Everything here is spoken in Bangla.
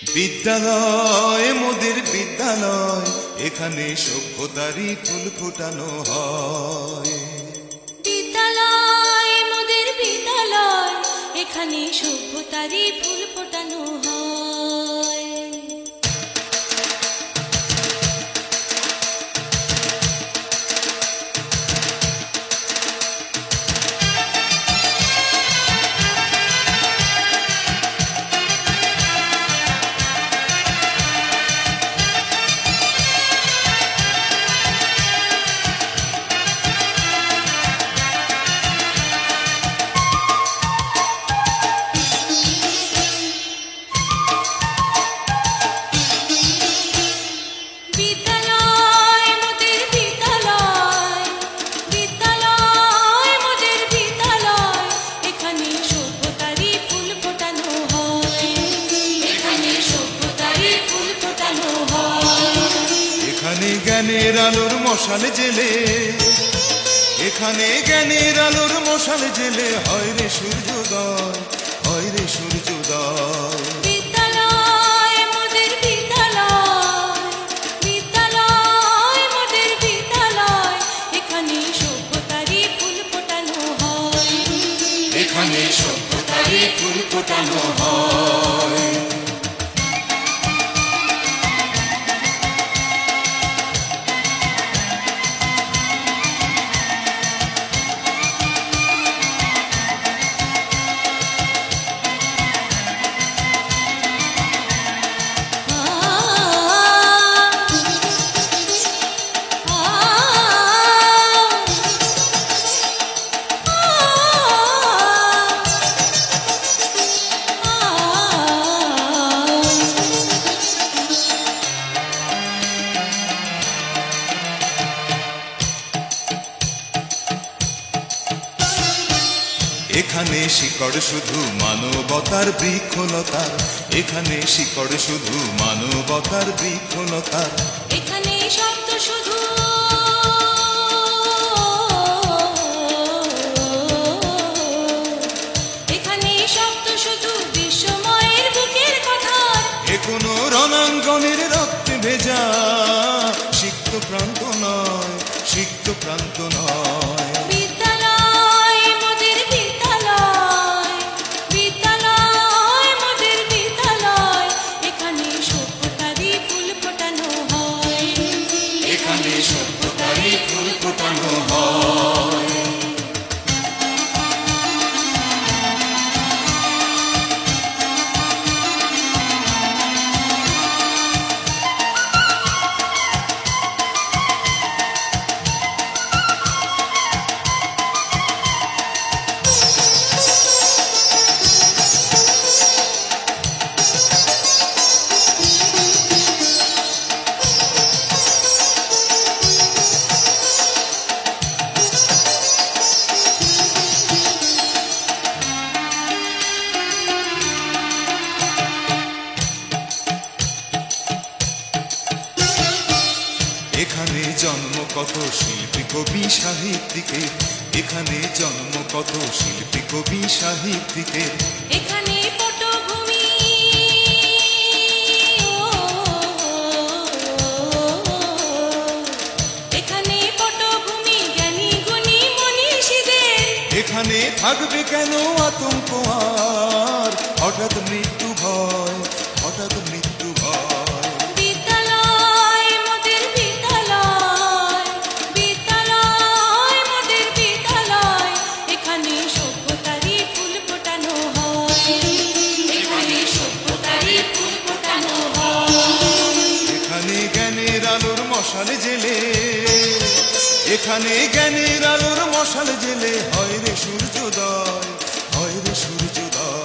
বিদ্যালয় মোদের বিদ্যালয়, এখানে সভ্যতারই ফুল ফোটানো হয়। বিদ্যালয় মোদের বিদ্যালয়, এখানে সভ্যতারই ফুল ফোটানো হয়। এখানে জ্ঞানের আলোর মশাল জেলে, এখানে জ্ঞানের আলোর মশাল জেলে হয় রে সূর্যোদয়, হয় রে সূর্যোদয়। বিদ্যালয় মোদের বিদ্যালয়, বিদ্যালয় মোদের বিদ্যালয়, এখানে সভ্যতারই ফুল ফোটানো হয়। এখানে সভ্যতারই ফুল ফোটানো হয়। এখানে শিকড় শুধু মানবতার বৃক্ষলতার, এখানে শিকড় শুধু মানবতার বৃক্ষলতার। এখানে শব্দ শুধু এখানে শব্দ শুধু বিশ্বময়ের বুকের কথা। এ কোনো রণাঙ্গনের রক্তে ভেজা সিক্ত প্রান্ত নয়, সিক্ত প্রান্ত নয়। বিদ্যালয় মোদের বিদ্যালয়, বিদ্যালয় মোদের বিদ্যালয়, এখানে সভ্যতারই ফুল ফোটানো হয়। এখানে সভ্যতারই ফুল ফোটানো হয়। এখানে জন্ম কত শিল্পী কবি সাহিত্যিকের, এখানে জন্ম কত শিল্পী কবি সাহিত্যিকের। এখানে পটভূমি এখানে পটভূমি জ্ঞানী গুণী মনীষীদের। এখানে থাকবে কেন আতঙ্ক আর হঠাৎ মৃত্যু ভয়, হঠাৎ মৃত্যু ভয়। বিদ্যালয় মোদের বিদ্যালয়, বিদ্যালয় মোদের বিদ্যালয়, এখানে সভ্যতারই ফুল ফোটানো হয়। এখানে সভ্যতারই ফুল ফোটানো হয়। এখানে জ্ঞানের আলোর মশাল জেলে, এখানে জ্ঞানের আলোর মশাল জেলে হয় রে সূর্যোদয়, হয় রে সূর্যোদয়।